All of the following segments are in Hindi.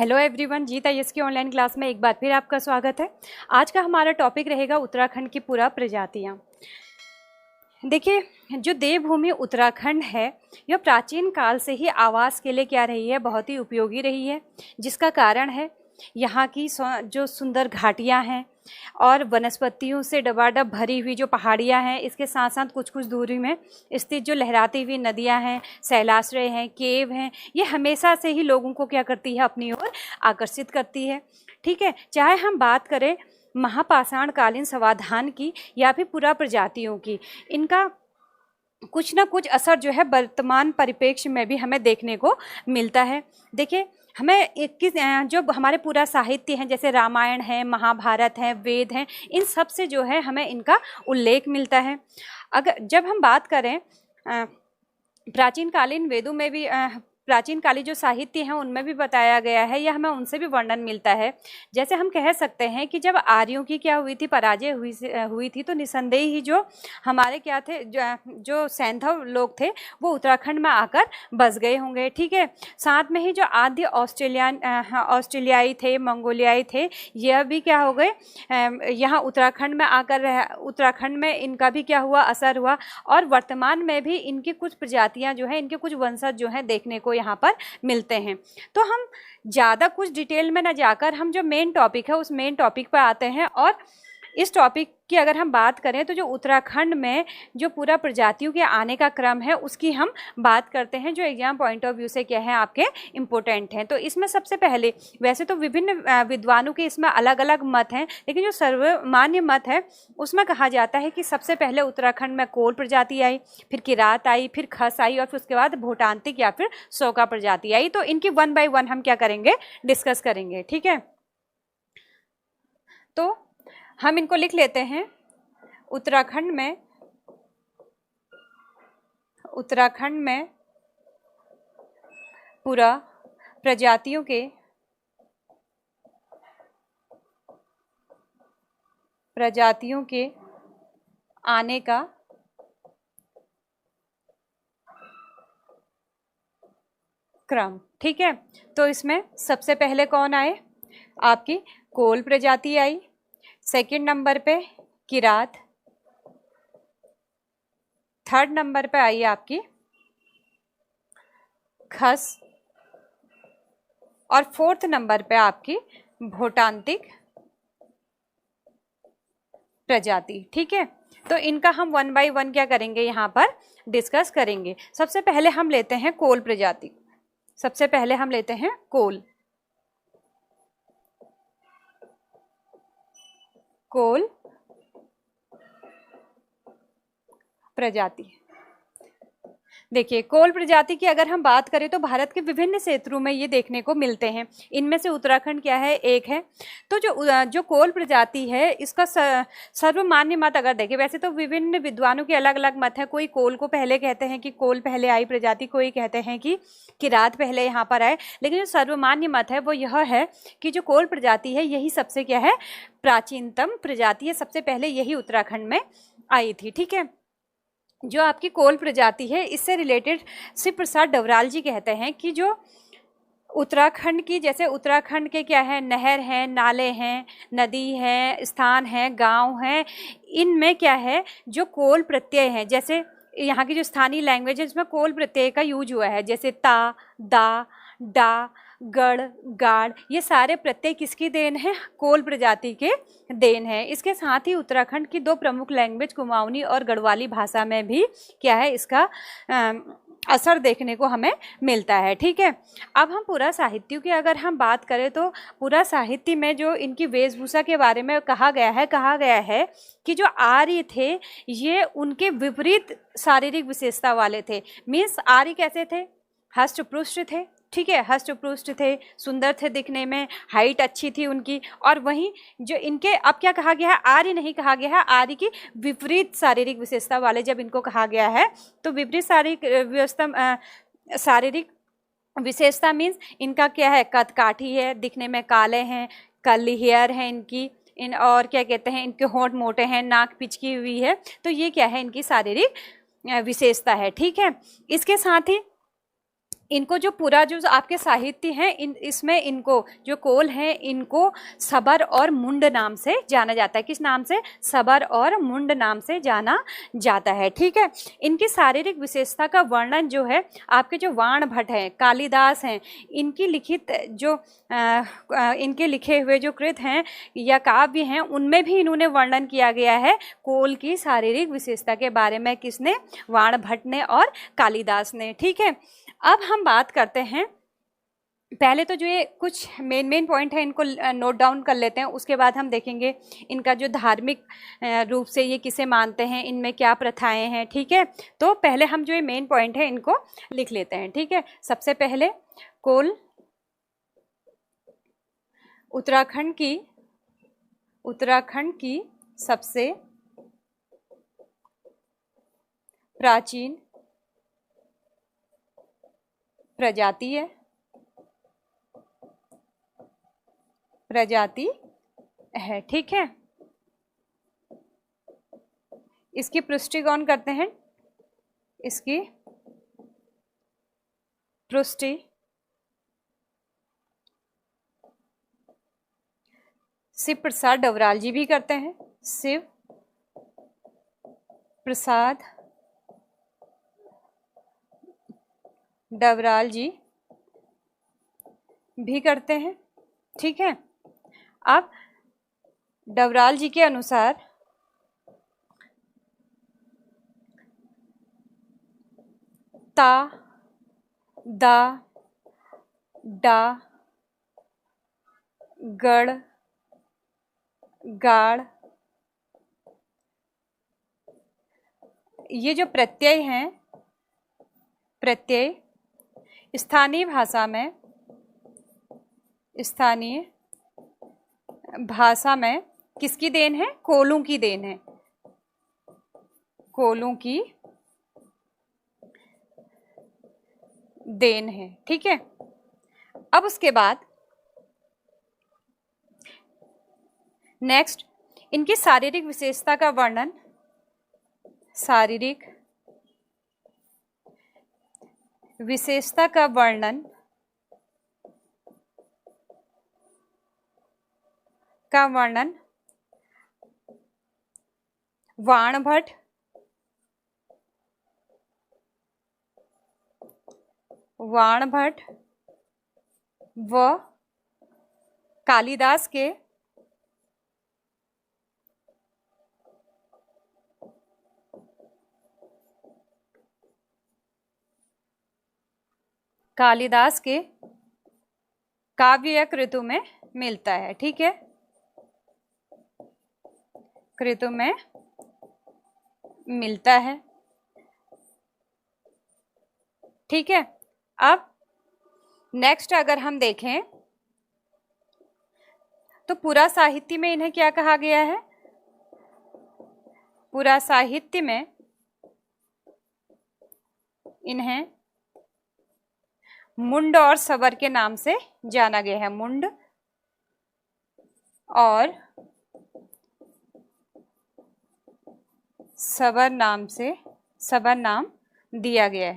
हेलो एवरीवन, जीत आईएएस की ऑनलाइन क्लास में एक बार फिर आपका स्वागत है। आज का हमारा टॉपिक रहेगा उत्तराखंड की पुरा प्रजातियाँ। देखिए, जो देवभूमि उत्तराखंड है यह प्राचीन काल से ही आवास के लिए क्या रही है, बहुत ही उपयोगी रही है। जिसका कारण है यहाँ की जो सुंदर घाटियाँ हैं और वनस्पतियों से डबाडब भरी हुई जो पहाड़ियाँ हैं, इसके साथ साथ कुछ कुछ दूरी में स्थित जो लहराती हुई नदियाँ हैं, शैलाश्रय हैं, केव हैं, ये हमेशा से ही लोगों को क्या करती है, अपनी ओर आकर्षित करती है। ठीक है, चाहे हम बात करें महापाषाण कालीन समाधान की या फिर पुरा प्रजातियों की, इनका कुछ ना कुछ असर जो है वर्तमान परिप्रेक्ष्य में भी हमें देखने को मिलता है। देखिए, हमें जो हमारे पूरा साहित्य है, जैसे रामायण है, महाभारत है, वेद हैं, इन सब से जो है हमें इनका उल्लेख मिलता है। अगर जब हम बात करें प्राचीन कालीन वेदों में भी प्राचीन कालीन जो साहित्य हैं उनमें भी बताया गया है, या हमें उनसे भी वर्णन मिलता है। जैसे हम कह सकते हैं कि जब आर्यों की क्या हुई थी, पराजय हुई थी, तो निसंदेह ही जो हमारे क्या थे, जो सैंधव लोग थे वो उत्तराखंड में आकर बस गए होंगे। ठीक है, साथ में ही जो आद्य ऑस्ट्रेलियाई थे, मंगोलियाई थे, यह भी क्या हो गए, यहाँ उत्तराखंड में आकर उत्तराखंड में इनका भी क्या हुआ, असर हुआ। और वर्तमान में भी इनकी कुछ प्रजातियाँ जो हैं, इनके कुछ वंशज जो हैं देखने को यहाँ पर मिलते हैं। तो हम ज़्यादा कुछ डिटेल में ना जाकर हम जो मेन टॉपिक है उस मेन टॉपिक पर आते हैं। और इस टॉपिक की अगर हम बात करें तो जो उत्तराखंड में जो पूरा प्रजातियों के आने का क्रम है उसकी हम बात करते हैं, जो एग्जाम पॉइंट ऑफ व्यू से क्या है आपके इम्पोर्टेंट हैं। तो इसमें सबसे पहले, वैसे तो विभिन्न विद्वानों के इसमें अलग अलग मत हैं, लेकिन जो सर्वमान्य मत है उसमें कहा जाता है कि सबसे पहले उत्तराखंड में कोल प्रजाति आई, फिर किरात आई, फिर खस आई, और फिर उसके बाद भूटांतिक या फिर सोका प्रजाति आई। तो इनकी 1 बाय 1 हम क्या करेंगे, डिस्कस करेंगे। ठीक है, तो हम इनको लिख लेते हैं। उत्तराखंड में पूरा प्रजातियों के आने का क्रम। ठीक है, तो इसमें सबसे पहले कौन आए, आपकी कोल प्रजाति आई, सेकंड नंबर पे किरात, थर्ड नंबर पे आई आपकी खस, और फोर्थ नंबर पे आपकी भूटांतिक प्रजाति। ठीक है, तो इनका हम 1 बाय 1 क्या करेंगे, यहाँ पर डिस्कस करेंगे। सबसे पहले हम लेते हैं कोल प्रजाति। सबसे पहले हम लेते हैं कोल प्रजाति। देखिए, कोल प्रजाति की अगर हम बात करें तो भारत के विभिन्न क्षेत्रों में ये देखने को मिलते हैं। इनमें से उत्तराखंड क्या है, एक है। तो जो कोल प्रजाति है इसका सर्वमान्य मत अगर देखें, वैसे तो विभिन्न विद्वानों के अलग अलग मत है। कोई कोल को पहले कहते हैं कि कोल पहले आई प्रजाति, कोई कहते हैं कि किरात पहले यहाँ पर आए, लेकिन जो सर्वमान्य मत है वो यह है कि जो कोल प्रजाति है यही सबसे क्या है, प्राचीनतम प्रजाति है। सबसे पहले यही उत्तराखंड में आई थी। ठीक है, जो आपकी कोल प्रजाति है इससे रिलेटेड शिव प्रसाद डवराल जी कहते हैं कि जो उत्तराखंड की, जैसे उत्तराखंड के क्या है, नहर हैं, नाले हैं, नदी हैं, स्थान हैं, गांव हैं, इनमें क्या है, जो कोल प्रत्यय हैं, जैसे यहाँ की जो स्थानीय लैंग्वेज है इसमें कोल प्रत्यय का यूज हुआ है, जैसे ता, दा, डा, गढ़, गाड़, ये सारे प्रत्यय किसकी देन है, कोल प्रजाति के देन है। इसके साथ ही उत्तराखंड की 2 प्रमुख लैंग्वेज कुमाऊनी और गढ़वाली भाषा में भी क्या है, इसका असर देखने को हमें मिलता है। ठीक है, अब हम पूरा साहित्य की अगर हम बात करें तो पूरा साहित्य में जो इनकी वेशभूषा के बारे में कहा गया है कि जो आर्य थे ये उनके विपरीत शारीरिक विशेषता वाले थे। मीन्स आर्य कैसे थे, हष्ट-पुष्ट थे। ठीक है, हष्ट-पुष्ट थे, सुंदर थे दिखने में, हाइट अच्छी थी उनकी। और वहीं जो इनके, अब क्या कहा गया है, आर्य नहीं कहा गया है, आर्य की विपरीत शारीरिक विशेषता वाले जब इनको कहा गया है, तो विपरीत शारीरिक विशेषता मीन्स इनका क्या है, कद काठी है, दिखने में काले हैं, कर्ली हेयर है इनकी, और क्या कहते हैं, इनके होंठ मोटे हैं, नाक पिचकी हुई है। तो ये क्या है, इनकी शारीरिक विशेषता है। ठीक है, इसके साथ ही इनको जो पूरा जो आपके साहित्य हैं इसमें इनको जो कोल हैं इनको सबर और मुंड नाम से जाना जाता है। किस नाम से? सबर और मुंड नाम से जाना जाता है। ठीक है, इनकी शारीरिक विशेषता का वर्णन जो है आपके जो वाण भट्ट हैं, कालिदास हैं, इनकी लिखित जो इनके लिखे हुए जो कृत हैं या काव्य हैं उनमें भी इन्होंने वर्णन किया गया है कोल की शारीरिक विशेषता के बारे में। किसने? वाण भट्ट ने और कालिदास ने। ठीक है, अब हम बात करते हैं, पहले तो जो ये कुछ मेन पॉइंट है इनको नोट डाउन कर लेते हैं, उसके बाद हम देखेंगे इनका जो धार्मिक रूप से ये किसे मानते हैं, इनमें क्या प्रथाएं हैं। ठीक है, तो पहले हम जो ये मेन पॉइंट है इनको लिख लेते हैं। ठीक है, सबसे पहले कोल उत्तराखंड की सबसे प्राचीन प्रजाति है। ठीक है, इसकी पुष्टि कौन करते हैं? इसकी पुष्टि शिव प्रसाद डवराल जी भी करते हैं। शिव प्रसाद डवराल जी भी करते हैं। ठीक है, अब डवराल जी के अनुसार ता, दा, डा, गड़, गाड़, ये जो प्रत्यय हैं, प्रत्यय स्थानीय भाषा में किसकी देन है? कोलों की देन है। कोलों की देन है। ठीक है, अब उसके बाद नेक्स्ट इनकी शारीरिक विशेषता का वर्णन, शारीरिक विशेषता का वर्णन वाण भट्ट व कालिदास के काव्य या कृतु में मिलता है। ठीक है, कृतु में मिलता है। ठीक है, अब नेक्स्ट अगर हम देखें तो पुरा साहित्य में इन्हें क्या कहा गया है? पुरा साहित्य में इन्हें मुंड और सबर के नाम से जाना गया है। मुंड और सबर नाम दिया गया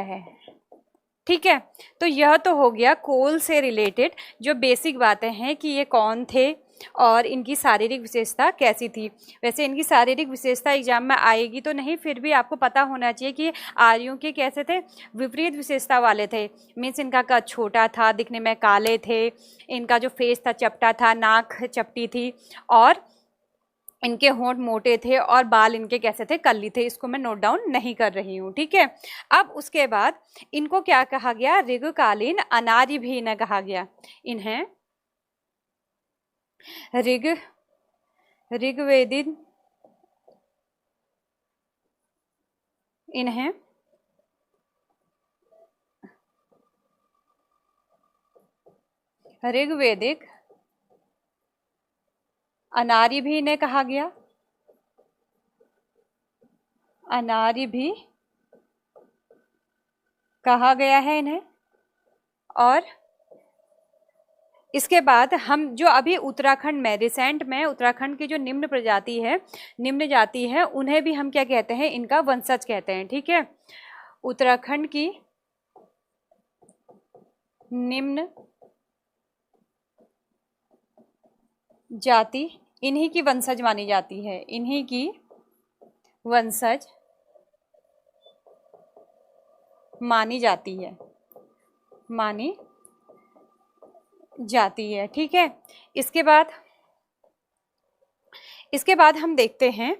है। ठीक है, तो यह तो हो गया कोल से रिलेटेड जो बेसिक बातें हैं कि ये कौन थे और इनकी शारीरिक विशेषता कैसी थी। वैसे इनकी शारीरिक विशेषता एग्जाम में आएगी तो नहीं, फिर भी आपको पता होना चाहिए कि आर्यों के कैसे थे, विपरीत विशेषता वाले थे। मीन्स इनका कद छोटा था, दिखने में काले थे, इनका जो फेस था चपटा था, नाक चपटी थी और इनके होंठ मोटे थे और बाल इनके कैसे थे? कल्ली थे। इसको मैं नोट डाउन नहीं कर रही हूँ। ठीक है, अब उसके बाद इनको क्या कहा गया? ऋगकालीन अनार्य भी इन्हें कहा गया। इन्हें ऋग्वेदिन इन्हें ऋग्वेदिक अनार्य भी इन्हें कहा गया। अनार्य भी कहा गया है इन्हें। और इसके बाद हम जो अभी उत्तराखंड में रिसेंट में उत्तराखंड की जो निम्न प्रजाति है, निम्न जाति है, उन्हें भी हम क्या कहते हैं, इनका वंशज कहते हैं। ठीक है, उत्तराखंड की निम्न जाति इन्हीं की वंशज मानी जाती है, इन्हीं की वंशज मानी जाती है, मानी जाती है। ठीक है, इसके बाद हम देखते हैं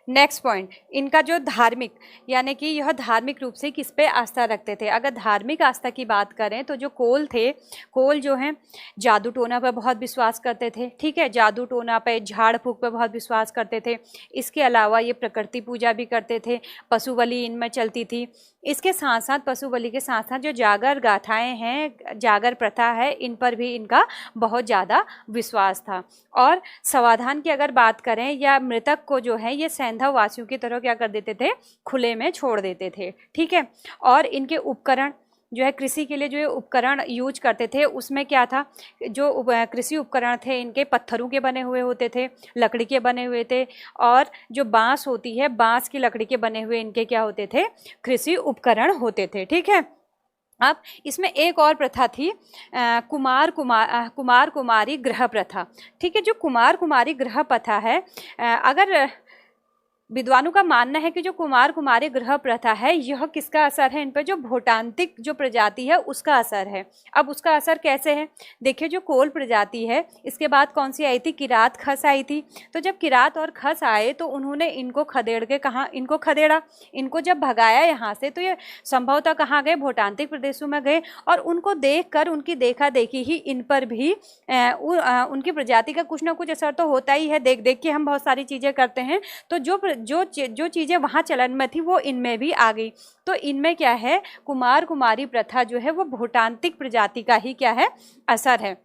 नेक्स्ट पॉइंट, इनका जो धार्मिक, यानी कि यह धार्मिक रूप से किस पे आस्था रखते थे। अगर धार्मिक आस्था की बात करें तो जो कोल थे, कोल जो हैं जादू टोना पर बहुत विश्वास करते थे। ठीक है, जादू टोना पे, झाड़ फूक पे बहुत विश्वास करते थे। इसके अलावा ये प्रकृति पूजा भी करते थे, पशु बलि इनमें चलती थी। इसके साथ साथ, पशु बलि के साथ साथ जो जागर गाथाएँ हैं, जागर प्रथा है, इन पर भी इनका बहुत ज़्यादा विश्वास था। और समाधान की अगर बात करें, या मृतक को जो है ये सैंधव वासियों की तरह क्या कर देते थे, खुले में छोड़ देते थे। ठीक है, और इनके उपकरण जो है, कृषि के लिए जो उपकरण यूज करते थे, उसमें क्या था, जो कृषि उपकरण थे इनके पत्थरों के बने हुए होते थे, लकड़ी के बने हुए थे, और जो बांस होती है, बांस की लकड़ी के बने हुए इनके क्या होते थे, कृषि उपकरण होते थे। ठीक है, अब इसमें एक और प्रथा थी, कुमार कुमारी गृह प्रथा। ठीक है, जो कुमार कुमारी गृह प्रथा है, अगर विद्वानों का मानना है कि जो कुमार कुमारी गृह प्रथा है, यह किसका असर है, इन पर जो भूटांतिक जो प्रजाति है उसका असर है। अब उसका असर कैसे है, देखिए, जो कोल प्रजाति है, इसके बाद कौन सी आई थी, किरात खस आई थी। तो जब किरात और खस आए तो उन्होंने इनको खदेड़ के कहाँ, इनको खदेड़ा, इनको जब भगाया यहाँ से, तो ये संभवतः कहाँ गए, भूटांतिक प्रदेशों में गए। और उनको देख कर, उनकी देखा देखी ही इन पर भी उनकी प्रजाति का कुछ ना कुछ असर तो होता ही है। देख देख के हम बहुत सारी चीज़ें करते हैं, तो जो चीज़ें वहाँ चलन में थी वो इनमें भी आ गई। तो इनमें क्या है, कुमार कुमारी प्रथा जो है वो भूटांतिक प्रजाति का ही क्या है, असर है।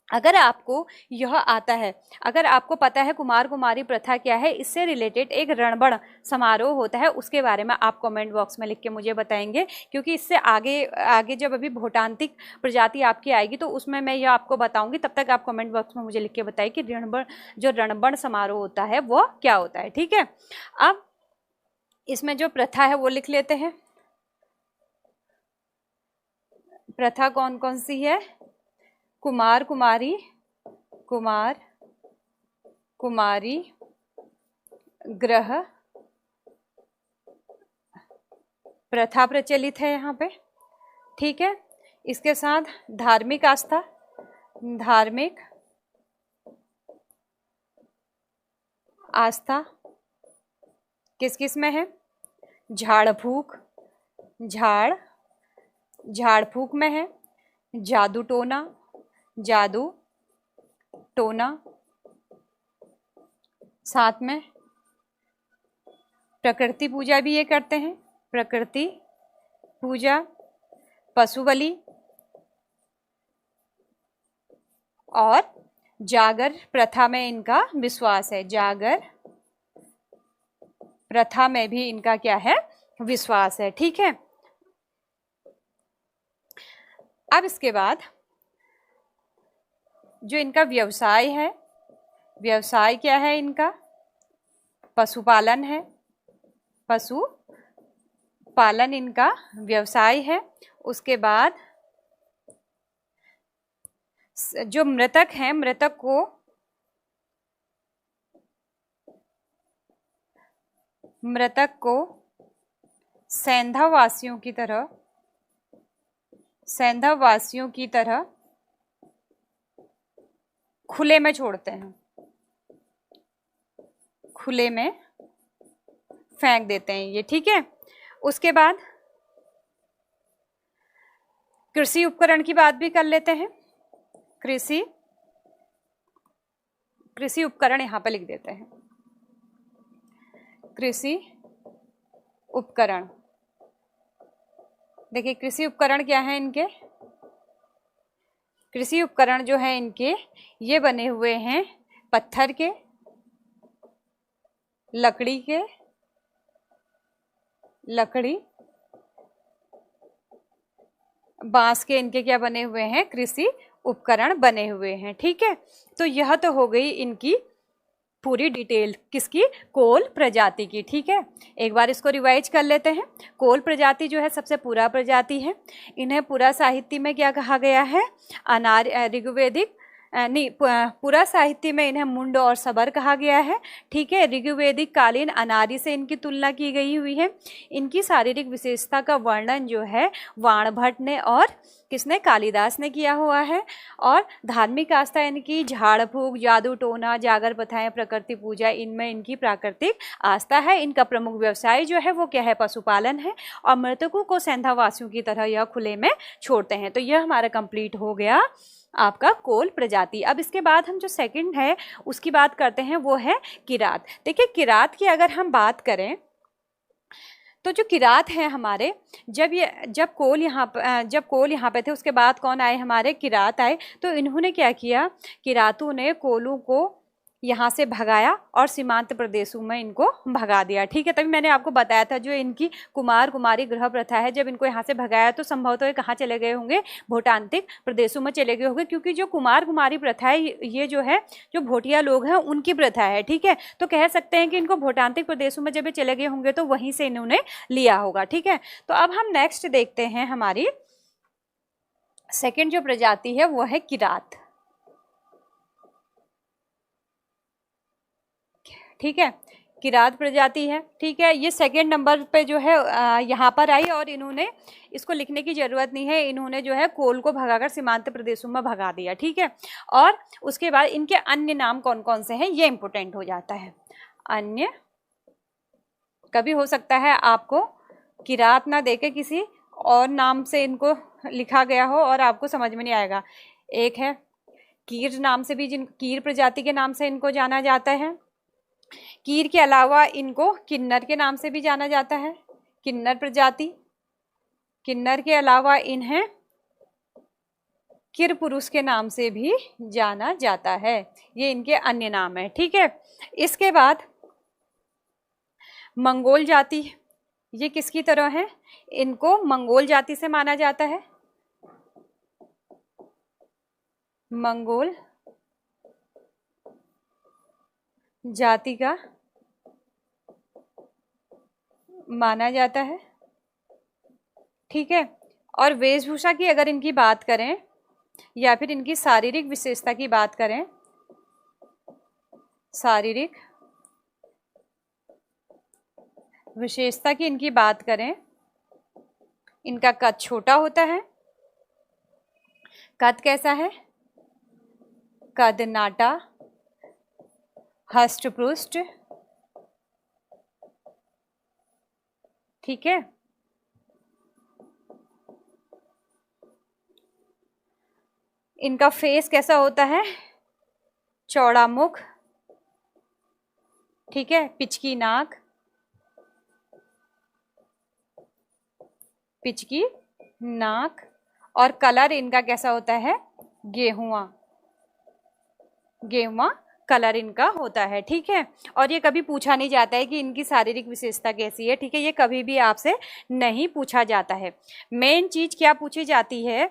अगर आपको यह आता है, अगर आपको पता है कुमार कुमारी प्रथा क्या है, इससे रिलेटेड एक रणबण समारोह होता है, उसके बारे में आप कमेंट बॉक्स में लिख के मुझे बताएंगे, क्योंकि इससे आगे आगे जब अभी भूटांतिक प्रजाति आपकी आएगी तो उसमें मैं यह आपको बताऊंगी। तब तक आप कमेंट बॉक्स में मुझे लिख के बताइए कि रणबण समारोह होता है वो क्या होता है। ठीक है, अब इसमें जो प्रथा है वो लिख लेते हैं। प्रथा कौन कौन सी है, कुमार कुमारी ग्रह प्रथा प्रचलित है यहाँ पे। ठीक है, इसके साथ धार्मिक आस्था, धार्मिक आस्था किस किस में है, झाड़ फूक में है, जादू टोना, साथ में प्रकृति पूजा भी ये करते हैं, प्रकृति पूजा, पशु बलि, और जागर प्रथा में इनका विश्वास है, जागर प्रथा में भी इनका क्या है, विश्वास है। ठीक है, अब इसके बाद जो इनका व्यवसाय है, व्यवसाय क्या है इनका, पशुपालन है, पशुपालन इनका व्यवसाय है। उसके बाद जो मृतक हैं, मृतक को सैंधव वासियों की तरह खुले में छोड़ते हैं, खुले में फेंक देते हैं ये। ठीक है, उसके बाद कृषि उपकरण की बात भी कर लेते हैं। कृषि उपकरण यहां पर लिख देते हैं, कृषि उपकरण। देखिए, कृषि उपकरण क्या है इनके, कृषि उपकरण जो है इनके, ये बने हुए हैं पत्थर के, लकड़ी बांस के इनके क्या बने हुए हैं, कृषि उपकरण बने हुए हैं। ठीक है, तो यह तो हो गई इनकी पूरी डिटेल किसकी, कोल प्रजाति की। ठीक है, एक बार इसको रिवाइज कर लेते हैं। कोल प्रजाति जो है सबसे पुरा प्रजाति है। इन्हें पुरा साहित्य में क्या कहा गया है, ऋग्वेदिक नहीं, पुरा साहित्य में इन्हें मुंड और सबर कहा गया है। ठीक है, ऋग्वेदिक कालीन अनारी से इनकी तुलना की गई हुई है। इनकी शारीरिक विशेषता का वर्णन जो है वाणभट्ट ने और किसने, कालिदास ने किया हुआ है। और धार्मिक आस्था इनकी झाड़ फूक, जादू टोना, जागर प्रथाएं, प्रकृति पूजा, इनमें इनकी प्राकृतिक आस्था है। इनका प्रमुख व्यवसाय जो है वो क्या है, पशुपालन है। और मृतकों को सेंधावासियों की तरह यह खुले में छोड़ते हैं। तो यह हमारा कंप्लीट हो गया आपका कोल प्रजाति। अब इसके बाद हम जो सेकंड है उसकी बात करते हैं, वो है किरात। देखिए, किरात की अगर हम बात करें तो जो किरात हैं हमारे, जब कोल यहाँ पे थे उसके बाद कौन आए, हमारे किरात आए। तो इन्होंने क्या किया, किरातों ने कोलों को यहाँ से भगाया और सीमांत प्रदेशों में इनको भगा दिया। ठीक है, तभी मैंने आपको बताया था जो इनकी कुमार कुमारी गृह प्रथा है, जब इनको यहाँ से भगाया तो संभवतः कहाँ चले गए होंगे, भोटांतिक प्रदेशों में चले गए होंगे। क्योंकि जो कुमार कुमारी प्रथा है ये जो है, जो भोटिया लोग हैं उनकी प्रथा है। ठीक है, तो कह सकते हैं कि इनको भोटांतिक प्रदेशों में जब ये चले गए होंगे तो वहीं से इन्होंने लिया होगा। ठीक है, तो अब हम नेक्स्ट देखते हैं, हमारी सेकेंड जो प्रजाति है वो है किरात। ठीक है, किरात प्रजाति है। ठीक है, ये सेकंड नंबर पे जो है यहाँ पर आई और इन्होंने, इसको लिखने की जरूरत नहीं है, इन्होंने जो है कोल को भगाकर सीमांत प्रदेशों में भगा दिया। ठीक है, और उसके बाद इनके अन्य नाम कौन कौन से हैं ये इंपॉर्टेंट हो जाता है। अन्य, कभी हो सकता है आपको किरात ना देके किसी और नाम से इनको लिखा गया हो और आपको समझ में नहीं आएगा। एक है कीर नाम से भी, कीर प्रजाति के नाम से इनको जाना जाता है। कीर के अलावा इनको किन्नर के नाम से भी जाना जाता है, किन्नर प्रजाति। किन्नर के अलावा इन्हें किर पुरुष के नाम से भी जाना जाता है, ये इनके अन्य नाम है। ठीक है, इसके बाद मंगोल जाति, ये किसकी तरह है, इनको मंगोल जाति से माना जाता है। मंगोल जाति का माना जाता है। ठीक है, और वेशभूषा की अगर इनकी बात करें या फिर इनकी शारीरिक विशेषता की बात करें, शारीरिक विशेषता की इनकी बात करें, इनका कद छोटा होता है। कद कैसा है, कद नाटा, हष्टपुष्ट। ठीक है, इनका फेस कैसा होता है, चौड़ा मुख। ठीक है, पिचकी नाक, पिचकी नाक। और कलर इनका कैसा होता है, गेहुआ, गेहुआ कलर इनका होता है। ठीक है, और ये कभी पूछा नहीं जाता है कि इनकी शारीरिक विशेषता कैसी है। ठीक है, ये कभी भी आपसे नहीं पूछा जाता है। मेन चीज क्या पूछी जाती है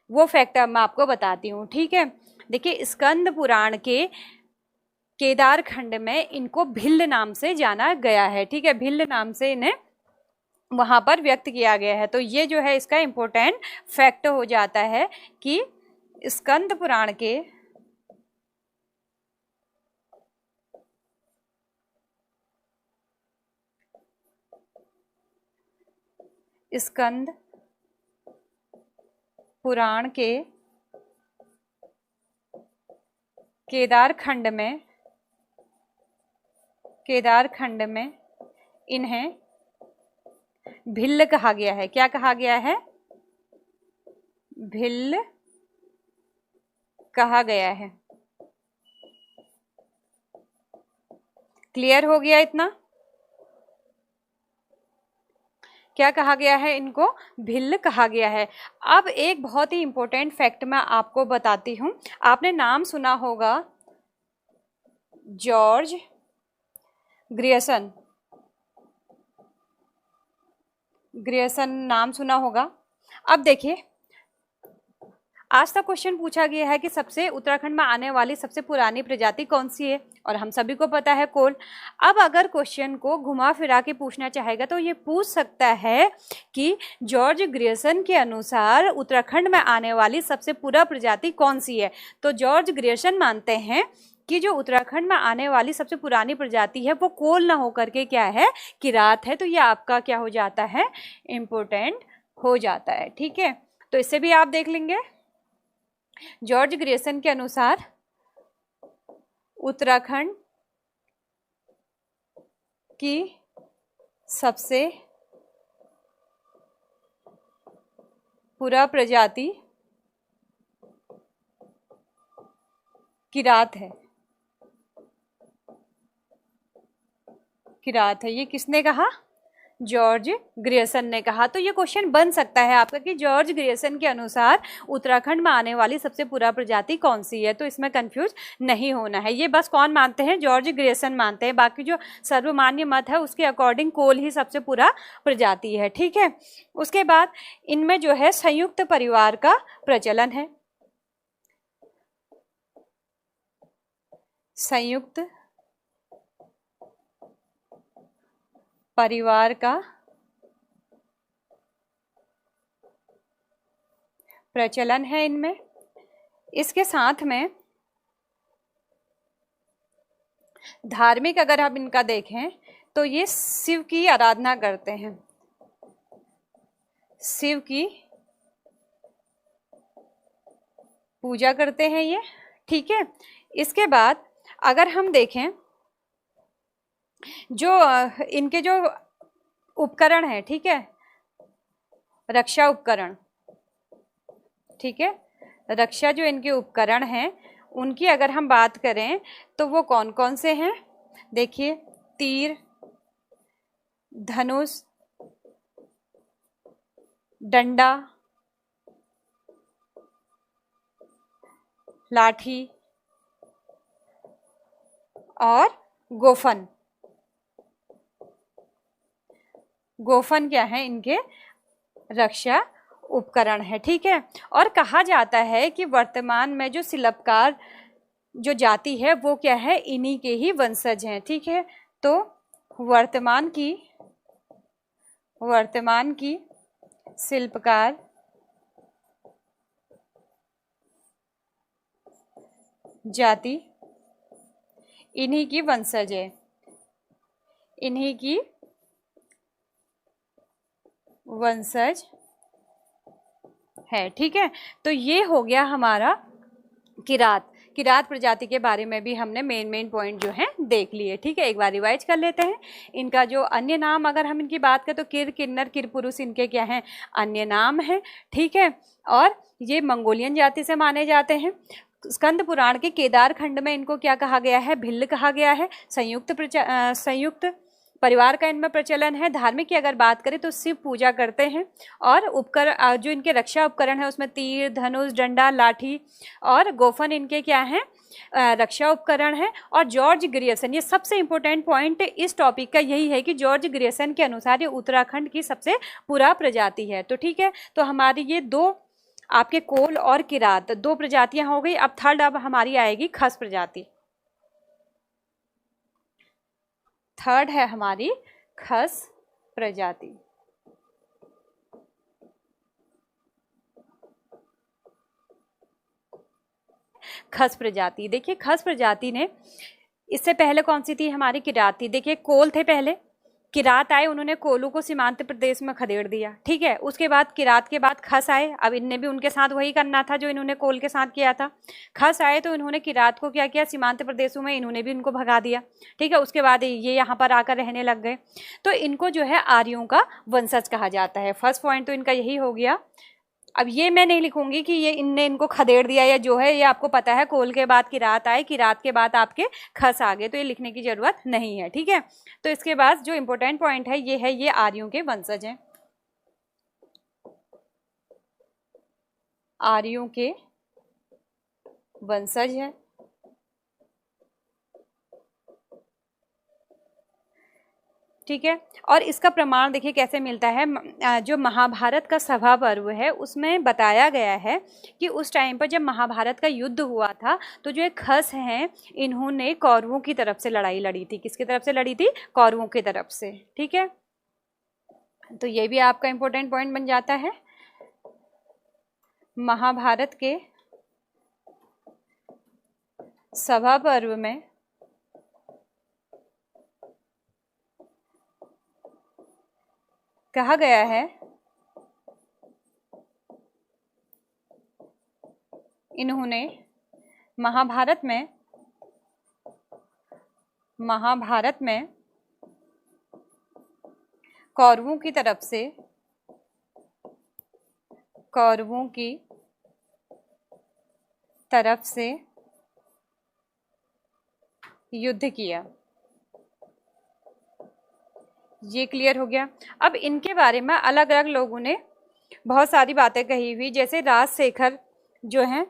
वो फैक्टर मैं आपको बताती हूँ। ठीक है, देखिए स्कंद पुराण के केदार खंड में इनको भिल्ल नाम से जाना गया है। ठीक है, भिल्ल नाम से इन्हें वहां पर व्यक्त किया गया है। तो ये जो है इसका इम्पोर्टेंट फैक्ट हो जाता है कि स्कंद पुराण के स्कंद पुराण के केदार खंड में इन्हें भिल्ल कहा गया है। क्या कहा गया है, भिल्ल कहा गया है। क्लियर हो गया इतना, क्या कहा गया है, इनको भिल्ल कहा गया है। अब एक बहुत ही इंपॉर्टेंट फैक्ट मैं आपको बताती हूँ। आपने नाम सुना होगा जॉर्ज ग्रियर्सन, ग्रियर्सन नाम सुना होगा। अब देखिए आज तक क्वेश्चन पूछा गया है कि सबसे उत्तराखंड में आने वाली सबसे पुरानी प्रजाति कौन सी है, और हम सभी को पता है कोल। अब अगर क्वेश्चन को घुमा फिरा के पूछना चाहेगा तो ये पूछ सकता है कि जॉर्ज ग्रियर्सन के अनुसार उत्तराखंड में आने वाली सबसे पुरानी प्रजाति कौन सी है। तो जॉर्ज ग्रियर्सन मानते हैं कि जो उत्तराखंड में आने वाली सबसे पुरानी प्रजाति है वो कोल ना होकर के क्या है, किरात है। तो ये आपका क्या हो जाता है, इम्पोर्टेंट हो जाता है। ठीक है, तो इससे भी आप देख लेंगे। जॉर्ज ग्रियर्सन के अनुसार उत्तराखंड की सबसे पुरानी प्रजाति किरात है। किरात है, ये किसने कहा, जॉर्ज ग्रियर्सन ने कहा। तो ये क्वेश्चन बन सकता है आपका कि जॉर्ज ग्रियर्सन के अनुसार उत्तराखंड में आने वाली सबसे पुरानी प्रजाति कौन सी है। तो इसमें कंफ्यूज नहीं होना है। ये बस कौन मानते हैं, जॉर्ज ग्रियर्सन मानते हैं। बाकी जो सर्वमान्य मत है उसके अकॉर्डिंग कोल ही सबसे पुरानी प्रजाति है। ठीक है, उसके बाद इनमें जो है संयुक्त परिवार का प्रचलन है। संयुक्त परिवार का प्रचलन है इनमें। इसके साथ में धार्मिक अगर आप इनका देखें तो ये शिव की आराधना करते हैं, शिव की पूजा करते हैं ये। ठीक है, इसके बाद अगर हम देखें जो इनके जो उपकरण है, ठीक है, रक्षा उपकरण, ठीक है, रक्षा जो इनके उपकरण हैं उनकी अगर हम बात करें तो वो कौन कौन से हैं। देखिए, तीर, धनुष, डंडा, लाठी और गोफन। गोफन क्या है, इनके रक्षा उपकरण है। ठीक है, और कहा जाता है कि वर्तमान में जो शिल्पकार जो जाति है वो क्या है, इन्हीं के ही वंशज हैं। ठीक है, तो वर्तमान की शिल्पकार जाति इन्हीं की वंशज है, इन्हीं की वंशज है। ठीक है, तो ये हो गया हमारा किरात प्रजाति के बारे में भी हमने मेन पॉइंट जो है देख लिए। ठीक है, एक बार रिवाइज कर लेते हैं। इनका जो अन्य नाम अगर हम इनकी बात करें तो किर, किन्नर, किरपुरुष इनके क्या हैं, अन्य नाम हैं। ठीक है, और ये मंगोलियन जाति से माने जाते हैं। स्कंद पुराण के केदार खंड में इनको क्या कहा गया है, भिल्ल कहा गया है। संयुक्त परिवार का इनमें प्रचलन है। धार्मिक की अगर बात करें तो शिव पूजा करते हैं, और उपकरण जो इनके रक्षा उपकरण है उसमें तीर, धनुष, डंडा, लाठी और गोफन इनके क्या हैं, रक्षा उपकरण है। और जॉर्ज ग्रियर्सन, ये सबसे इंपॉर्टेंट पॉइंट इस टॉपिक का यही है कि जॉर्ज ग्रियर्सन के अनुसार ये उत्तराखंड की सबसे पुरानी प्रजाति है। तो ठीक है, तो हमारी ये दो आपके कोल और किरात दो प्रजातियां हो गई। अब थर्ड अब हमारी आएगी खस प्रजाति। थर्ड है हमारी खस प्रजाति। खस प्रजाति, देखिए खस प्रजाति ने, इससे पहले कौन सी थी, हमारी किरात थी। देखिए कोल थे पहले, किरात आए, उन्होंने कोलू को सीमांत प्रदेश में खदेड़ दिया। ठीक है, उसके बाद किरात के बाद खस आए। अब इनने भी उनके साथ वही करना था जो इन्होंने कोल के साथ किया था। खस आए तो इन्होंने किरात को क्या किया, सीमांत प्रदेशों में इन्होंने भी उनको भगा दिया। ठीक है, उसके बाद ये यहाँ पर आकर रहने लग गए। तो इनको जो है आर्यों का वंशज कहा जाता है। फर्स्ट पॉइंट तो इनका यही हो गया। अब ये मैं नहीं लिखूंगी कि ये इनने इनको खदेड़ दिया या जो है, ये आपको पता है कोल के बाद किरात आए, किरात के बाद आपके खस आ गए, तो ये लिखने की जरूरत नहीं है। ठीक है, तो इसके बाद जो इंपॉर्टेंट पॉइंट है ये आर्यों के वंशज हैं। आर्यों के वंशज है। ठीक है। और इसका प्रमाण देखिए कैसे मिलता है, जो महाभारत का सभा पर्व है उसमें बताया गया है कि उस टाइम पर जब महाभारत का युद्ध हुआ था तो जो एक खस हैं इन्होंने कौरवों की तरफ से लड़ाई लड़ी थी। किसकी तरफ से लड़ी थी? कौरवों की तरफ से। ठीक है, तो ये भी आपका इंपॉर्टेंट पॉइंट बन जाता है। महाभारत के सभा पर्व में कहा गया है इन्होंने महाभारत में कौरवों की तरफ से युद्ध किया। ये क्लियर हो गया। अब इनके बारे में अलग अलग लोगों ने बहुत सारी बातें कही हुई, जैसे राजशेखर जो हैं,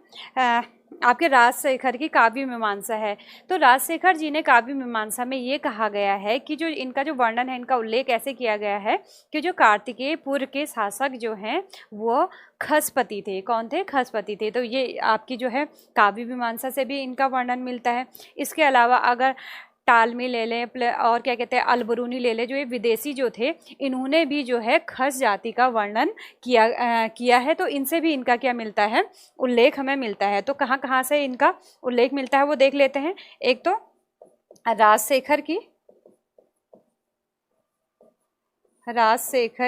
आपके राजशेखर की काव्य मीमांसा है। तो राजशेखर जी ने काव्य मीमांसा में ये कहा गया है कि जो इनका जो वर्णन है, इनका उल्लेख ऐसे किया गया है कि जो कार्तिकेयपुर के शासक जो हैं वो खसपति थे। कौन थे? खसपति थे। तो ये आपकी जो है काव्य मीमांसा से भी इनका वर्णन मिलता है। इसके अलावा अगर टालमी ले लें और क्या कहते हैं अलबरूनी ले लें, जो ये विदेशी जो थे इन्होंने भी जो है खस जाति का वर्णन किया है। तो इनसे भी इनका क्या मिलता है? उल्लेख हमें मिलता है। तो कहाँ कहाँ से इनका उल्लेख मिलता है वो देख लेते हैं। एक तो राजशेखर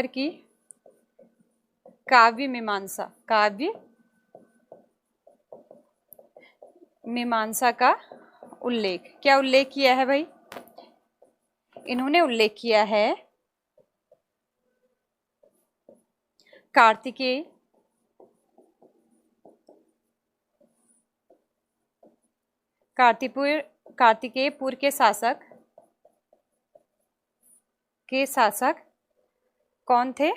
की काव्य मीमांसा का उल्लेख। क्या उल्लेख किया है भाई? इन्होंने उल्लेख किया है कार्तिकेयपुर के शासक कौन थे?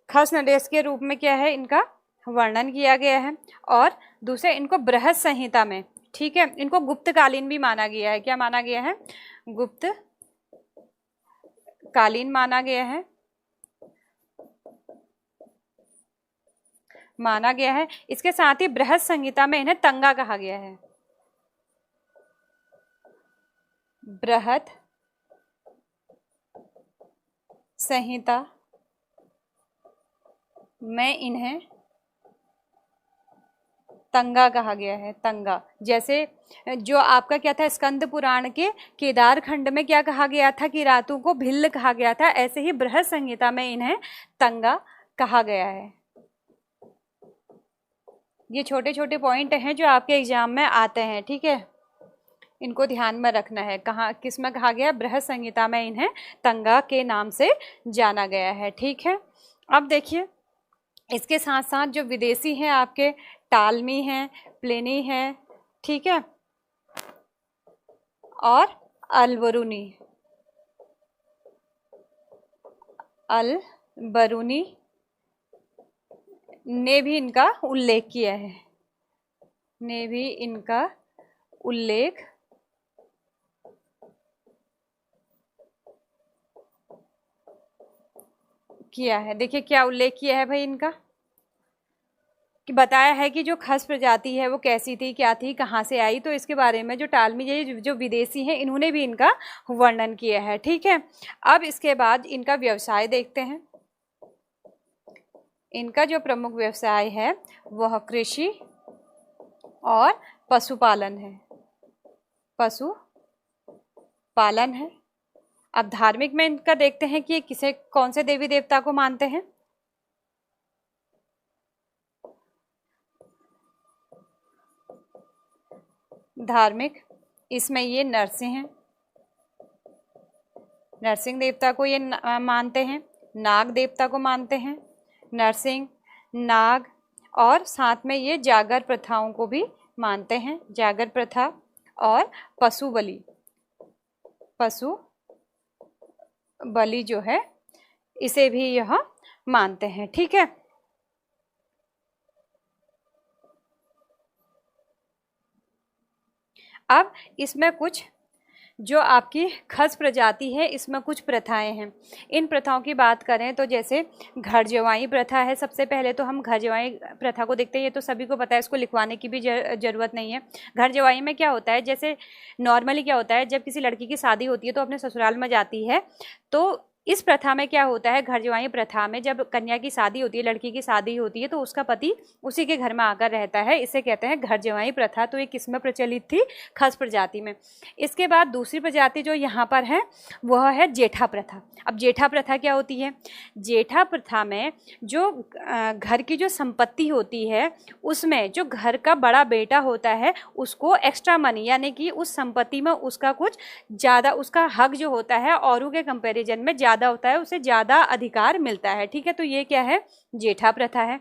खस नरेश के रूप में क्या है इनका वर्णन किया गया है। और दूसरे इनको बृहत संहिता में, ठीक है, इनको गुप्तकालीन भी माना गया है। क्या माना गया है? गुप्तकालीन माना गया है। इसके साथ ही बृहत संहिता में इन्हें तंगा कहा गया है। बृहत संहिता में इन्हें तंगा कहा गया है। तंगा, जैसे जो आपका क्या था स्कंद पुराण के केदार खंड में क्या कहा गया था कि रातों को भिल्ल कहा गया था, ऐसे ही बृहत संहिता में इन्हें तंगा कहा गया है। ये छोटे छोटे पॉइंट हैं जो आपके एग्जाम में आते हैं, ठीक है, इनको ध्यान में रखना है। कहाँ किस में कहा गया? बृहत संहिता में इन्हें तंगा के नाम से जाना गया है। ठीक है, अब देखिए इसके साथ साथ जो विदेशी हैं आपके टालमी हैं, प्लिनी हैं, ठीक है, और अलबरूनी ने भी इनका उल्लेख किया है। देखिए क्या उल्लेख किया है भाई इनका, कि बताया है कि जो खस प्रजाति है वो कैसी थी, क्या थी, कहाँ से आई। तो इसके बारे में जो टालमी जो विदेशी हैं इन्होंने भी इनका वर्णन किया है। ठीक है, अब इसके बाद इनका व्यवसाय देखते हैं। इनका जो प्रमुख व्यवसाय है वह कृषि और पशुपालन है। अब धार्मिक में इनका देखते हैं कि किसे कौन से देवी देवता को मानते हैं। धार्मिक, इसमें ये नरसिंह देवता को ये मानते हैं, नाग देवता को मानते हैं, नरसिंह, नाग, और साथ में ये जागर प्रथाओं को भी मानते हैं। जागर प्रथा और पशु बलि जो है इसे भी यह मानते हैं। ठीक है, अब इसमें कुछ जो आपकी खस प्रजाति है, इसमें कुछ प्रथाएं हैं। इन प्रथाओं की बात करें तो जैसे घर जवाई प्रथा है। सबसे पहले तो हम घर जवाई प्रथा को देखते हैं। ये तो सभी को पता है, इसको लिखवाने की भी ज़रूरत नहीं है। घर जवाई में क्या होता है, जैसे नॉर्मली क्या होता है, जब किसी लड़की की शादी होती है तो अपने ससुराल में जाती है। तो इस प्रथा में क्या होता है, घर जवाई प्रथा में जब कन्या की शादी होती है, लड़की की शादी होती है, तो उसका पति उसी के घर में आकर रहता है। इसे कहते हैं घर जवाई प्रथा। तो ये किस में प्रचलित थी, खस प्रजाति में। इसके बाद दूसरी प्रजाति जो यहाँ पर है वह है जेठा प्रथा। अब जेठा प्रथा क्या होती है, जेठा प्रथा में जो घर की जो संपत्ति होती है उसमें जो घर का बड़ा बेटा होता है उसको एक्स्ट्रा मनी, यानी कि उस संपत्ति में उसका कुछ ज़्यादा, उसका हक जो होता है औरों के कंपैरिजन में ज़्यादा होता है, उसे ज़्यादा अधिकार मिलता है। ठीक है, तो ये क्या है, जेठा प्रथा है।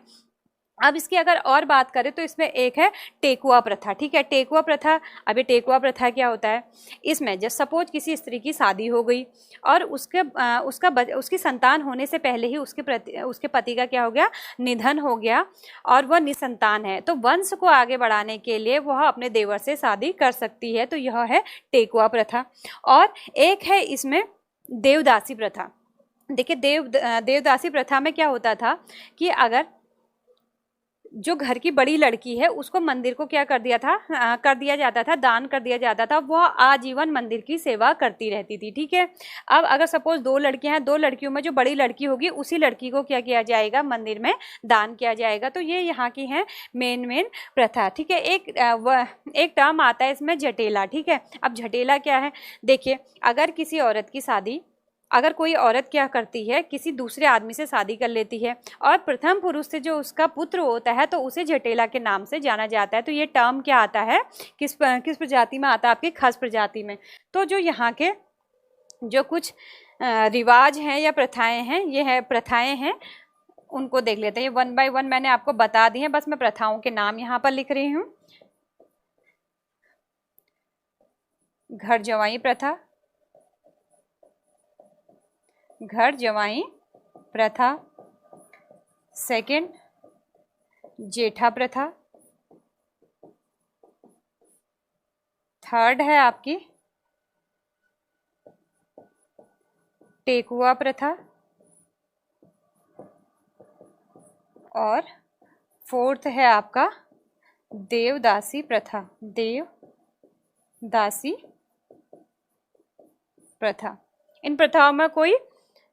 अब इसकी अगर और बात करें तो इसमें एक है टेकुआ प्रथा। ठीक है, टेकुआ प्रथा। अब ये टेकुआ प्रथा क्या होता है, इसमें जब सपोज किसी स्त्री की शादी हो गई और उसकी संतान होने से पहले ही उसके पति का क्या हो गया, निधन हो गया और वह निसंतान है, तो वंश को आगे बढ़ाने के लिए वह अपने देवर से शादी कर सकती है। तो यह है टेकुआ प्रथा। और एक है इसमें देवदासी प्रथा। देखिए देवदासी प्रथा में क्या होता था कि अगर जो घर की बड़ी लड़की है उसको मंदिर को क्या कर दिया जाता था, दान कर दिया जाता था, वह आजीवन मंदिर की सेवा करती रहती थी। ठीक है, अब अगर सपोज 2 लड़कियां हैं, 2 लड़कियों में जो बड़ी लड़की होगी उसी लड़की को क्या किया जाएगा, मंदिर में दान किया जाएगा। तो ये यहाँ की है मेन प्रथा। ठीक है, एक टर्म आता है इसमें झटेला। ठीक है, अब झटेला क्या है, देखिए अगर किसी औरत की शादी, अगर कोई औरत क्या करती है, किसी दूसरे आदमी से शादी कर लेती है और प्रथम पुरुष से जो उसका पुत्र होता है तो उसे झटेला के नाम से जाना जाता है। तो ये टर्म क्या आता है, किस प्रजाति में आता है, आपकी खस प्रजाति में। तो जो यहाँ के जो कुछ रिवाज हैं या प्रथाएं हैं, ये है प्रथाएं हैं, उनको देख लेते हैं। ये 1 बाय 1 मैंने आपको बता दी हैं, बस मैं प्रथाओं के नाम यहाँ पर लिख रही हूँ। घर जवाई प्रथा, घर जवाई प्रथा। सेकंड, जेठा प्रथा। थर्ड है आपकी टेकुआ प्रथा। और फोर्थ है आपका देवदासी प्रथा, देवदासी प्रथा। इन प्रथाओं में कोई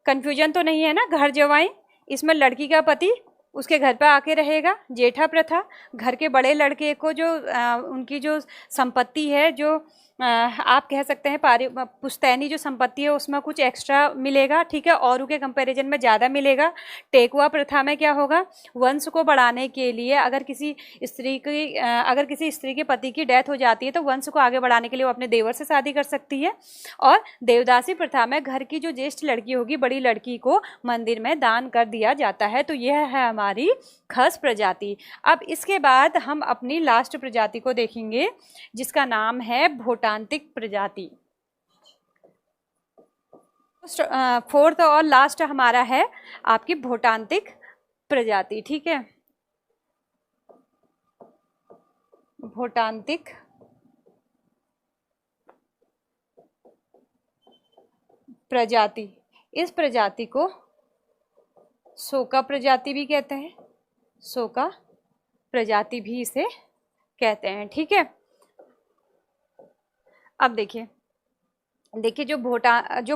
कंफ्यूजन तो नहीं है ना। घर जवाई, इसमें लड़की का पति उसके घर पर आके रहेगा। जेठा प्रथा, घर के बड़े लड़के को जो उनकी जो संपत्ति है, जो आप कह सकते हैं पुश्तैनी जो संपत्ति है उसमें कुछ एक्स्ट्रा मिलेगा। ठीक है, औरों के कंपैरिजन में ज़्यादा मिलेगा। टेकुआ प्रथा में क्या होगा, वंश को बढ़ाने के लिए अगर किसी स्त्री के पति की डेथ हो जाती है तो वंश को आगे बढ़ाने के लिए वो अपने देवर से शादी कर सकती है। और देवदासी प्रथा में घर की जो ज्येष्ठ लड़की होगी, बड़ी लड़की को मंदिर में दान कर दिया जाता है। तो यह है हमारी खस प्रजाति। अब इसके बाद हम अपनी लास्ट प्रजाति को देखेंगे जिसका नाम है भोटांतिक प्रजाति। फोर्थ और लास्ट हमारा है आपकी भोटांतिक प्रजाति। ठीक है, भोटांतिक प्रजाति। इस प्रजाति को शोका प्रजाति भी कहते हैं, शोका प्रजाति भी इसे कहते हैं। ठीक है, अब देखिए जो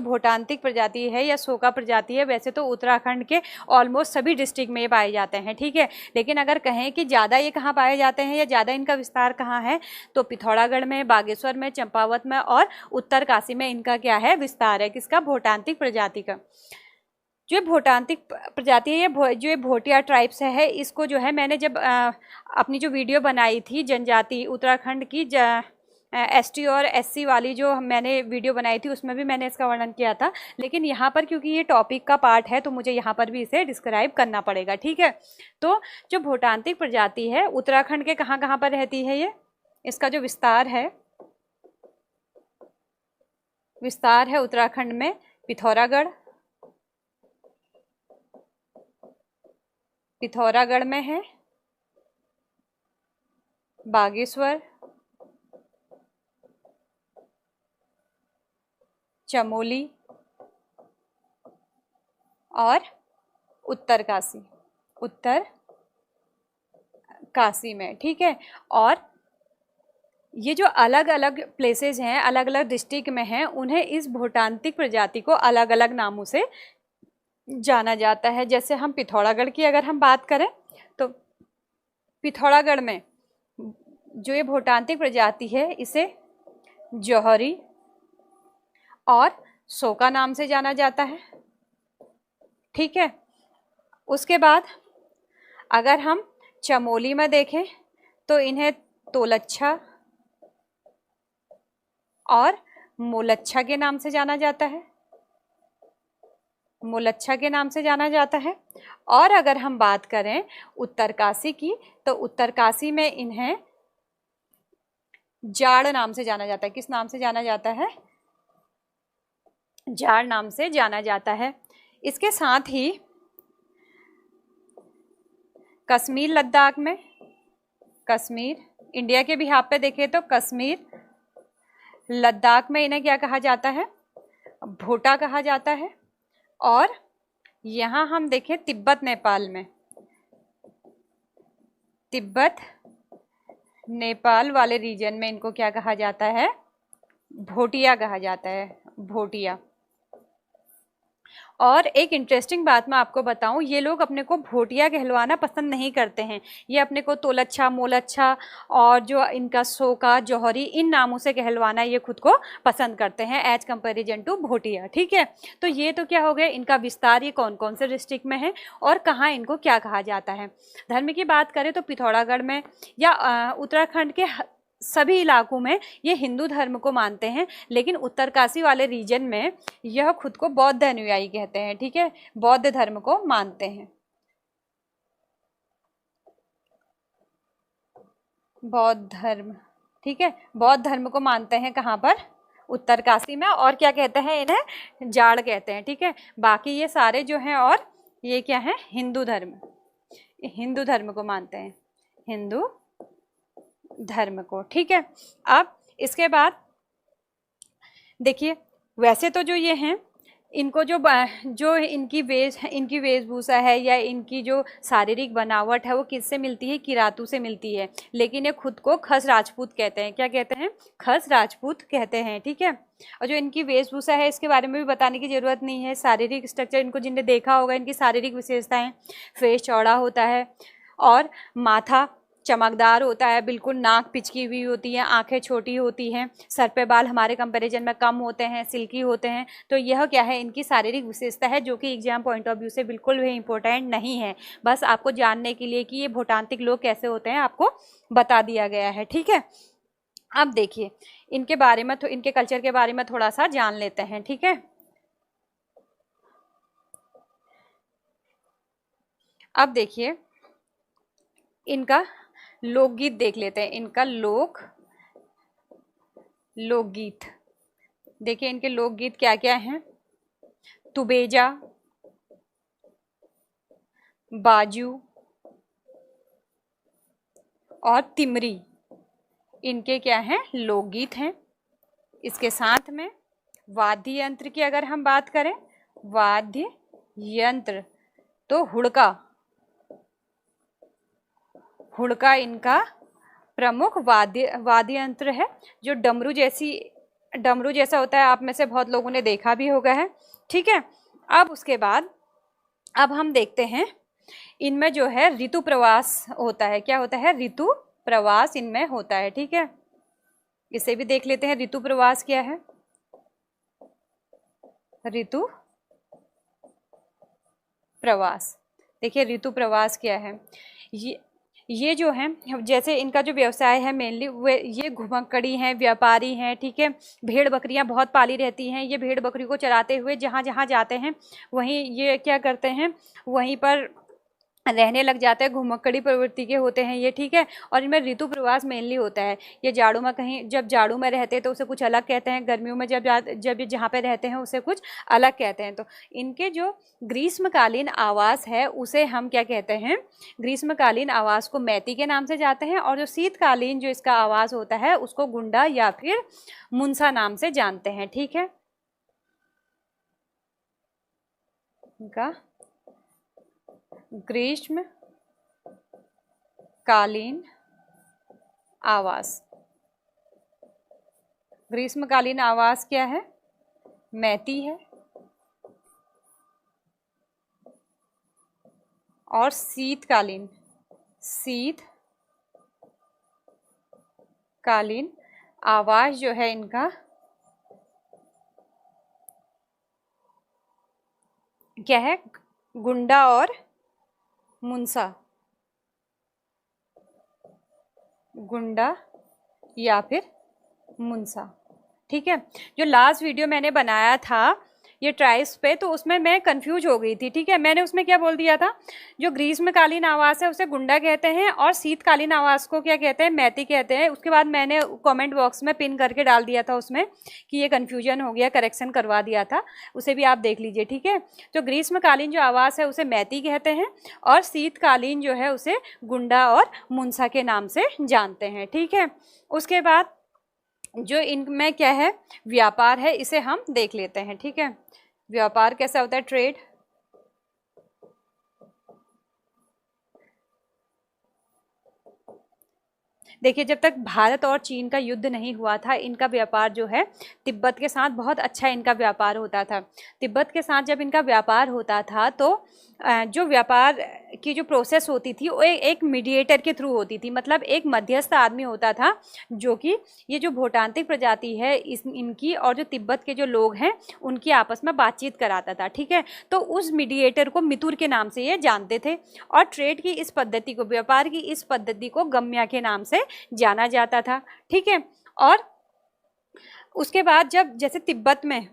भोटांतिक प्रजाति है या शोका प्रजाति है, वैसे तो उत्तराखंड के ऑलमोस्ट सभी डिस्ट्रिक्ट में ये पाए जाते हैं। ठीक है, लेकिन अगर कहें कि ज़्यादा ये कहाँ पाए जाते हैं या ज़्यादा इनका विस्तार कहाँ है, तो पिथौरागढ़ में, बागेश्वर में, चंपावत में और उत्तरकाशी में इनका क्या है, विस्तार है। किसका, भोटांतिक प्रजाति का। जो भोटांतिक प्रजाति है, जो भोटिया ट्राइब्स है, इसको जो है मैंने जब अपनी जो वीडियो बनाई थी जनजाति उत्तराखंड की एसटी और एससी वाली जो मैंने वीडियो बनाई थी, उसमें भी मैंने इसका वर्णन किया था। लेकिन यहाँ पर क्योंकि ये टॉपिक का पार्ट है तो मुझे यहाँ पर भी इसे डिस्क्राइब करना पड़ेगा। ठीक है, तो जो भोटांतिक प्रजाति है उत्तराखंड के कहाँ कहाँ पर रहती है, ये इसका जो विस्तार है उत्तराखंड में पिथौरागढ़, पिथौरागढ़ में है, बागेश्वर, चमोली और उत्तर काशी में, ठीक है। और ये जो अलग अलग प्लेसेस हैं, अलग अलग डिस्ट्रिक्ट में हैं, उन्हें इस भूटांतिक प्रजाति को अलग अलग नामों से जाना जाता है। जैसे हम पिथौरागढ़ की अगर हम बात करें तो पिथौरागढ़ में जो ये भूटांतिक प्रजाति है इसे जौहरी और सोका नाम से जाना जाता है, ठीक है। उसके बाद अगर हम चमोली में देखें तो इन्हें तोलच्छा और मोलच्छा के नाम से जाना जाता है, और अगर हम बात करें उत्तरकाशी की तो उत्तरकाशी में इन्हें जाड़ नाम से जाना जाता है। किस नाम से जाना जाता है? जाड़ नाम से जाना जाता है। इसके साथ ही कश्मीर लद्दाख में, कश्मीर इंडिया के बिहाफ पे देखें तो कश्मीर लद्दाख में इन्हें क्या कहा जाता है? भोटा कहा जाता है। और यहाँ हम देखें तिब्बत नेपाल में, तिब्बत नेपाल वाले रीजन में इनको क्या कहा जाता है? भोटिया कहा जाता है, भोटिया। और एक इंटरेस्टिंग बात मैं आपको बताऊं, ये लोग अपने को भोटिया कहलवाना पसंद नहीं करते हैं। ये अपने को तोलच्छा, मोलच्छा और जो इनका सोका, जौहरी, इन नामों से कहलवाना ये खुद को पसंद करते हैं एज कंपेरिजन टू भोटिया, ठीक है। तो ये तो क्या हो गया, इनका विस्तार, ये कौन कौन से डिस्ट्रिक्ट में है और कहाँ इनको क्या कहा जाता है। धर्म की बात करें तो पिथौरागढ़ में या उत्तराखंड के सभी इलाकों में ये हिंदू धर्म को मानते हैं, लेकिन उत्तरकाशी वाले रीजन में यह खुद को बौद्ध अनुयायी कहते हैं, ठीक है, बौद्ध धर्म को मानते हैं। बौद्ध धर्म, ठीक है, बौद्ध धर्म को मानते हैं कहाँ पर? उत्तरकाशी में। और क्या कहते हैं इन्हें? जाड़ कहते हैं, ठीक है। बाकी ये सारे जो हैं, और ये क्या है? हिंदू धर्म, हिंदू धर्म को मानते हैं, हिंदू धर्म को, ठीक है। अब इसके बाद देखिए, वैसे तो जो ये हैं, इनको जो इनकी वेशभूषा है या इनकी जो शारीरिक बनावट है वो किससे मिलती है? किरातू से मिलती है। लेकिन ये खुद को खस राजपूत कहते हैं। क्या कहते हैं? खस राजपूत कहते हैं, ठीक है। और जो इनकी वेशभूषा है इसके बारे में भी बताने की ज़रूरत नहीं है। शारीरिक स्ट्रक्चर, इनको जिनने देखा होगा, इनकी शारीरिक विशेषताएँ, फेस चौड़ा होता है और माथा चमकदार होता है, बिल्कुल नाक पिचकी हुई होती है, आंखें छोटी होती हैं, सर पे बाल हमारे कंपैरिजन में कम होते हैं, सिल्की होते हैं। तो यह क्या है? इनकी शारीरिक विशेषता है, जो कि एग्जाम पॉइंट ऑफ व्यू से बिल्कुल भी इंपॉर्टेंट नहीं है। बस आपको जानने के लिए कि ये भूटांतिक लोग कैसे होते हैं आपको बता दिया गया है, ठीक है। अब देखिए इनके बारे में, इनके कल्चर के बारे में थोड़ा सा जान लेते हैं, ठीक है। अब देखिए इनका लोकगीत देख लेते हैं। इनका लोकगीत देखिए, इनके लोकगीत क्या क्या हैं? तुबेजा, बाजू और तिमरी, इनके क्या हैं? लोकगीत हैं। इसके साथ में वाद्य यंत्र की अगर हम बात करें, वाद्य यंत्र तो हुड़का इनका प्रमुख वाद्य यंत्र है, जो डमरू जैसा होता है। आप में से बहुत लोगों ने देखा भी होगा है, ठीक है। अब उसके बाद अब हम देखते हैं इनमें जो है ऋतु प्रवास होता है। क्या होता है? ऋतु प्रवास इनमें होता है, ठीक है। इसे भी देख लेते हैं, ऋतु प्रवास क्या है? ऋतु प्रवास, देखिए ऋतु प्रवास क्या है। ये जो है, जैसे इनका जो व्यवसाय है मेनली वे ये घुमक्कड़ी हैं, व्यापारी हैं, ठीक है। भेड़ बकरियां बहुत पाली रहती हैं। ये भेड़ बकरी को चराते हुए जहाँ जहाँ जाते हैं वहीं ये क्या करते हैं, वहीं पर रहने लग जाते हैं, घुमक्कड़ी प्रवृत्ति के होते हैं ये, ठीक है। और इनमें ऋतु प्रवास मेनली होता है। ये जाड़ों में कहीं, जब जाड़ों में रहते हैं तो उसे कुछ अलग कहते हैं, गर्मियों में जब ये जहाँ पे रहते हैं उसे कुछ अलग कहते हैं। तो इनके जो ग्रीष्मकालीन आवास है उसे हम क्या कहते हैं, ग्रीष्मकालीन आवास को मैती के नाम से जाते हैं, और जो शीतकालीन जो इसका आवास होता है उसको गुंडा या फिर मुंसा नाम से जानते हैं, ठीक है। इनका ग्रीष्मकालीन आवास, ग्रीष्मकालीन आवास क्या है, मैती है। और शीतकालीन आवास जो है इनका क्या है, गुंडा और मुंसा, गुंडा या फिर मुंसा, ठीक है। जो लास्ट वीडियो मैंने बनाया था ये ट्राइब्स पे, तो उसमें मैं कंफ्यूज हो गई थी, ठीक है। मैंने उसमें क्या बोल दिया था, जो ग्रीष्मकालीन आवास है उसे गुंडा कहते हैं और शीतकालीन आवास को क्या कहते हैं, मैती कहते हैं। उसके बाद मैंने कमेंट बॉक्स में पिन करके डाल दिया था उसमें कि ये कन्फ्यूजन हो गया, करेक्शन करवा दिया था, उसे भी आप देख लीजिए, ठीक है। तो ग्रीष्मकालीन जो आवास है उसे मैती कहते हैं और शीतकालीन जो है उसे गुंडा और मुंसा के नाम से जानते हैं, ठीक है। उसके बाद जो इनमें क्या है, व्यापार है, इसे हम देख लेते हैं, ठीक है। व्यापार कैसा होता है, ट्रेड। देखिए, जब तक भारत और चीन का युद्ध नहीं हुआ था इनका व्यापार जो है तिब्बत के साथ बहुत अच्छा इनका व्यापार होता था। तिब्बत के साथ जब इनका व्यापार होता था तो जो व्यापार की जो प्रोसेस होती थी वो एक मीडिएटर के थ्रू होती थी, मतलब एक मध्यस्थ आदमी होता था जो कि ये जो भूटांतिक प्रजाति है इनकी और जो तिब्बत के जो लोग हैं उनकी आपस में बातचीत कराता था, ठीक है। तो उस मीडिएटर को मितुर के नाम से ये जानते थे और ट्रेड की इस पद्धति को, व्यापार की इस पद्धति को गम्या के नाम से जाना जाता था, ठीक है। और उसके बाद जब जैसे तिब्बत में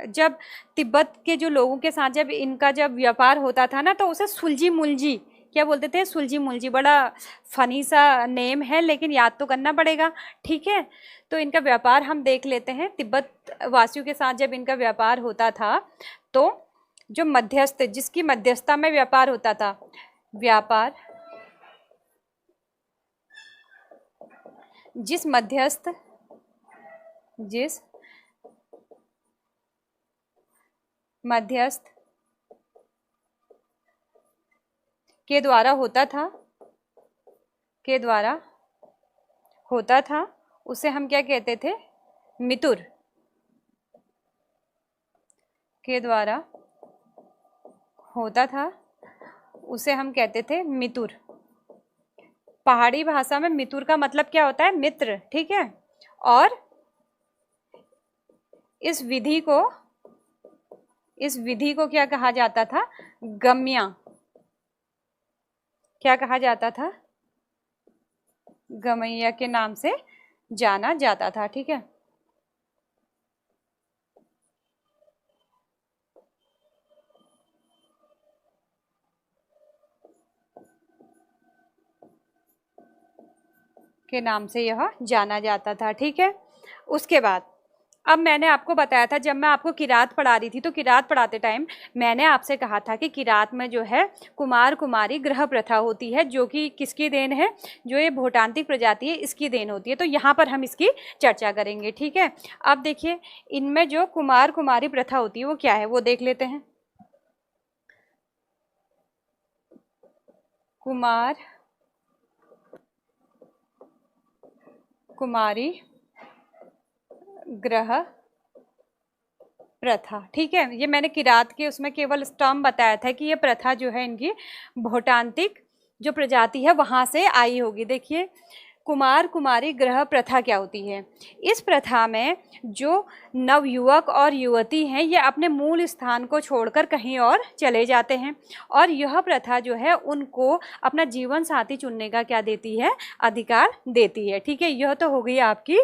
जब तिब्बत के जो लोगों के साथ जब इनका जब व्यापार होता था ना तो उसे सुलझी मुलझी क्या बोलते थे, सुलझी मुलझी, बड़ा फनी सा नेम है लेकिन याद तो करना पड़ेगा, ठीक है। तो इनका व्यापार हम देख लेते हैं। तिब्बत वासियों के साथ जब इनका व्यापार होता था तो जो मध्यस्थ, जिसकी मध्यस्थता में व्यापार होता था, व्यापार जिस मध्यस्थ के द्वारा होता था उसे हम क्या कहते थे, मितुर के द्वारा होता था उसे हम कहते थे मितुर। पहाड़ी भाषा में मितुर का मतलब क्या होता है, मित्र, ठीक है। और इस विधि को क्या कहा जाता था, गम्या। क्या कहा जाता था, गमैया के नाम से जाना जाता था, ठीक है। के नाम से यह जाना जाता था, ठीक है। उसके बाद अब मैंने आपको बताया था, जब मैं आपको किरात पढ़ा रही थी तो किरात पढ़ाते टाइम मैंने आपसे कहा था कि किरात में जो है कुमार कुमारी ग्रह प्रथा होती है, जो कि किसकी देन है, जो ये भूटांतिक प्रजाति है इसकी देन होती है। तो यहाँ पर हम इसकी चर्चा करेंगे, ठीक है। अब देखिए, इनमें जो कुमार कुमारी प्रथा होती है वो क्या है वो देख लेते हैं। कुमार कुमारी ग्रह प्रथा, ठीक है। ये मैंने किरात के उसमें केवल स्टर्म बताया था कि ये प्रथा जो है इनकी भूटांतिक जो प्रजाति है वहाँ से आई होगी। देखिए, कुमार कुमारी ग्रह प्रथा क्या होती है, इस प्रथा में जो नवयुवक और युवती हैं ये अपने मूल स्थान को छोड़कर कहीं और चले जाते हैं और यह प्रथा जो है उनको अपना जीवन साथी चुनने का क्या देती है, अधिकार देती है, ठीक है। यह तो हो गई आपकी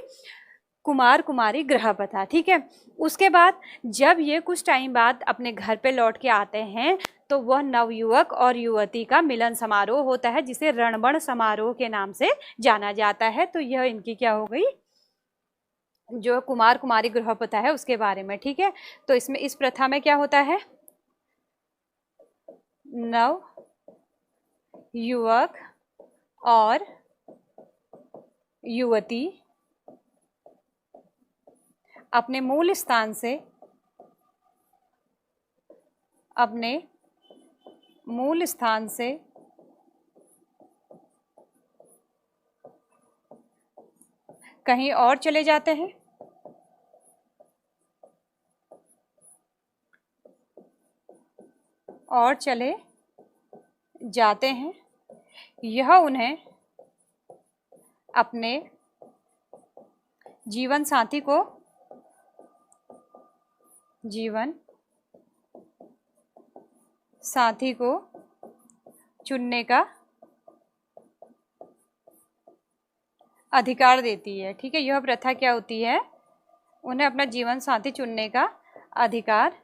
कुमार कुमारी ग्रह प्रथा, ठीक है। उसके बाद जब ये कुछ टाइम बाद अपने घर पे लौट के आते हैं तो वह नवयुवक और युवती का मिलन समारोह होता है, जिसे रणबण समारोह के नाम से जाना जाता है। तो यह इनकी क्या हो गई, जो कुमार कुमारी गृह प्रथा है उसके बारे में। ठीक है, तो इसमें इस प्रथा में क्या होता है, नव युवक और युवती अपने मूल स्थान से कहीं और चले जाते हैं, यह उन्हें अपने जीवन साथी को चुनने का अधिकार देती है। ठीक है, यह प्रथा क्या होती है, उन्हें अपना जीवन साथी चुनने का अधिकार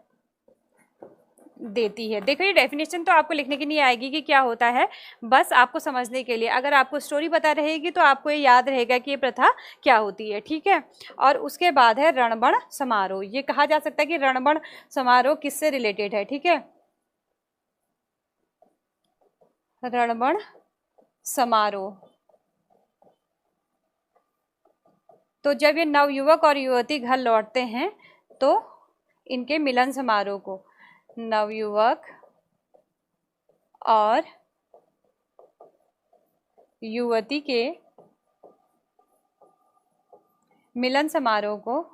देती है। देखो, ये डेफिनेशन तो आपको लिखने की नहीं आएगी कि क्या होता है, बस आपको समझने के लिए। अगर आपको स्टोरी पता रहेगी तो आपको ये याद रहेगा कि ये प्रथा क्या होती है। ठीक है, और उसके बाद है रणबण समारोह। ये कहा जा सकता है कि रणबण समारोह किससे रिलेटेड है। ठीक है, रणबण समारोह, तो जब ये नवयुवक और युवती घर लौटते हैं तो इनके मिलन समारोह को नवयुवक और युवती के मिलन समारोह को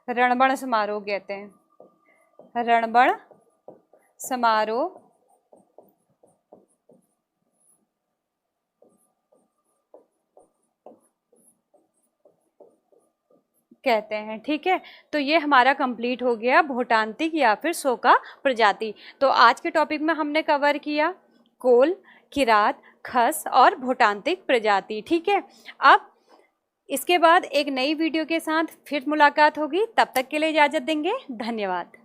रणबण समारोह कहते हैं। रणबण समारोह कहते हैं। ठीक है, तो ये हमारा कंप्लीट हो गया भोटांतिक या फिर शोका प्रजाति। तो आज के टॉपिक में हमने कवर किया कोल, किरात, खस और भोटांतिक प्रजाति। ठीक है, अब इसके बाद एक नई वीडियो के साथ फिर मुलाकात होगी। तब तक के लिए इजाज़त देंगे। धन्यवाद।